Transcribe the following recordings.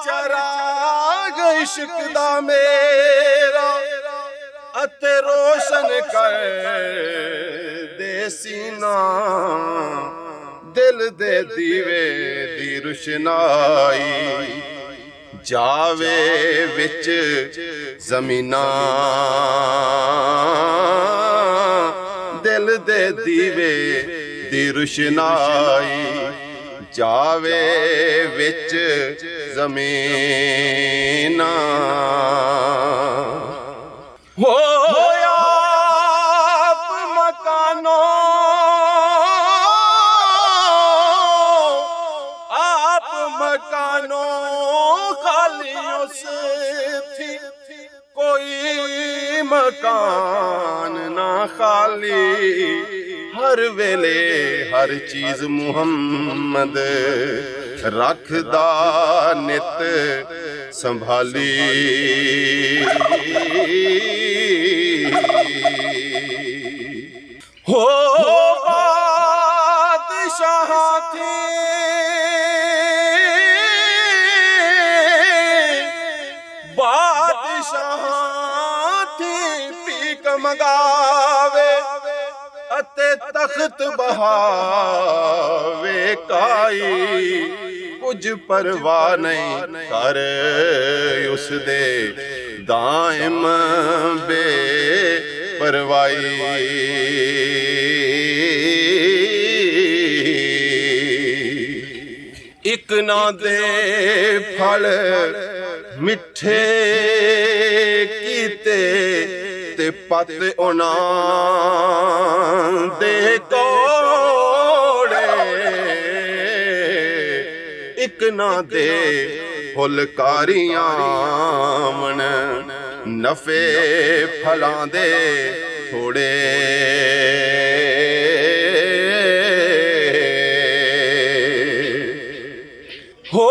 चराग इश्क दा मेरा अते रोशन कर दे सीना दिल दे दीवे दी रुशनाई जावे विच ज़मीना दिल दे दीवे दी रुशनाई जावे विच ज़मीना हो आप मकानों खालियों से थी कोई मकान ना खाली हर वेले हर चीज मुहम्मद रखदा नित संभाली हो बादशाह थी पीक मंगावे अते तख्त बहावे काई कुछ परवाह नहीं कर उस दे दाइम बे परवाई इक ना दे फल मिठे कीते ते पत उना दे कोड़े इक ना दे फुलकारियां मन नफे फलां दे थोड़े हो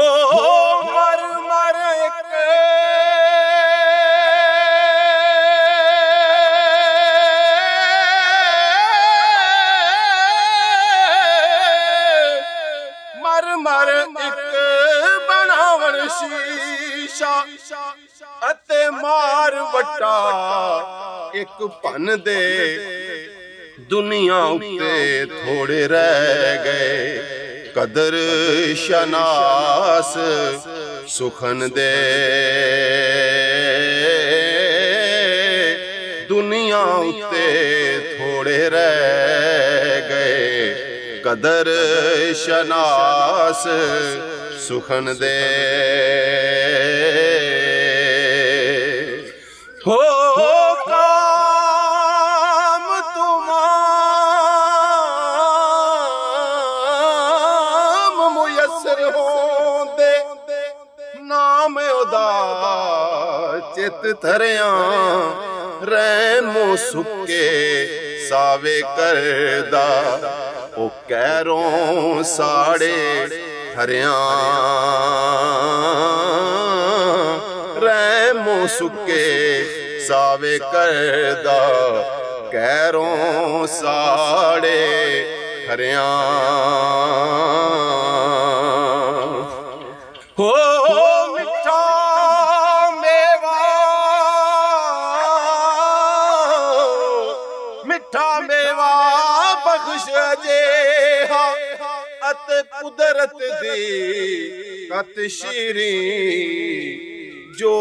मर एक बनावन शीशा अते मार वटा एक पन दे दुनिया उते थोड़े रह गए कदर शनास सुखन दे दुनिया उते थोड़े रह गए कदर शनास सुखन दे हो काम तुमाम मुयसर होंदे नाम उदा चित थरियां रहमो सुके सावे करदा ओ कैरों साड़े हरियां रहमो सुके सावे करदा कैरों साड़े हरियां हो मिठा मेवा बख्श जेहा अत कुदरत दी कत शीरी जो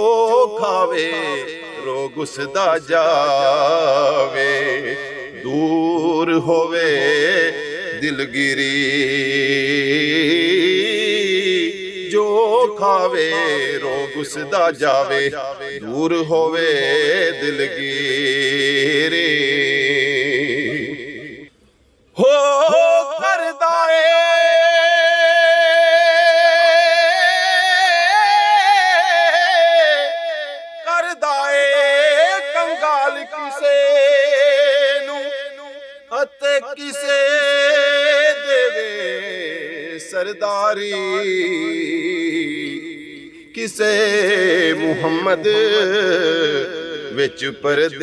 खावे रोग उसदा जावे दूर होवे दिलगिरी जो खावे रोग उसदा जावे दूर होवे दिलगिरी हो करदाए कंगाल किसे नू अते किसे देवे सरदारी किसे मुहम्मद विच परदेसां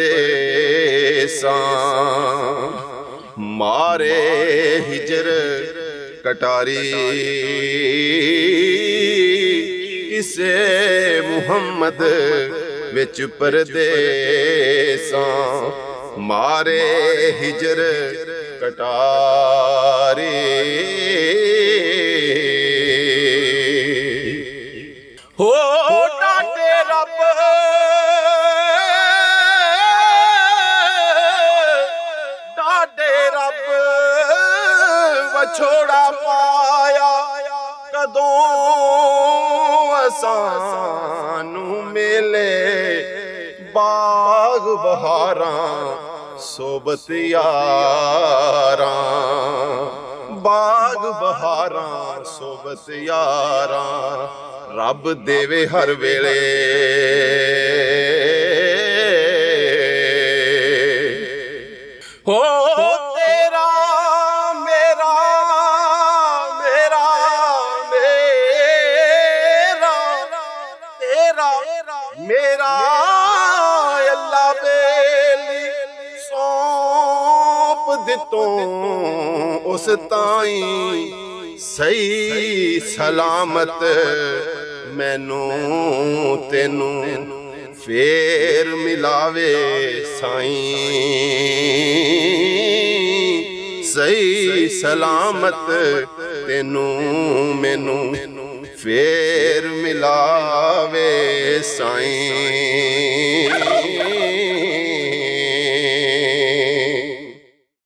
मारे हिजर कटारी ਕਿਸੇ ਮੁਹੰਮਦ ਵਿੱਚ ਪਰਦੇਸਾਂ ਮਾਰੇ ਹਿਜਰ ਕਟਾਰੇ ਹੋ ਡਾਡੇ ਰੱਬ ਡਾਡੇ ਰੱਬ ਵਛੋੜਾ ਪਾਇਆ ਕਦੋਂ ਸਾਨੂੰ ਮਿਲੇ ਬਾਗ ਬਹਾਰਾਂ ਸੋਬਤ ਯਾਰਾਂ ਬਾਗ ਬਹਾਰਾਂ ਸੋਬਤ ਯਾਰਾਂ ਰੱਬ ਦੇਵੇ ਹਰ ਵੇਲੇ ਹੋ ਤੇਰਾ ਮੇਰਾ ਮੇਰਾ ਮੇਰਾ ਤੇਰਾ ਮੇਰਾ ਅੱਲਾ ਬੇਲੀ ਸੌਂਪ ਦਿੱਤੋਂ ਉਸ ਤਾਈਂ ਸਹੀ ਸਲਾਮਤ ਮੈਨੂੰ ਤੈਨੂੰ ਫੇਰ ਮਿਲਾਵੇ ਸਾਈਂ ਸਹੀ ਸਲਾਮਤ ਤੈਨੂੰ ਮੈਨੂੰ ਫੇਰ ਮਿਲਾਵੇ ਸਾਈਂ।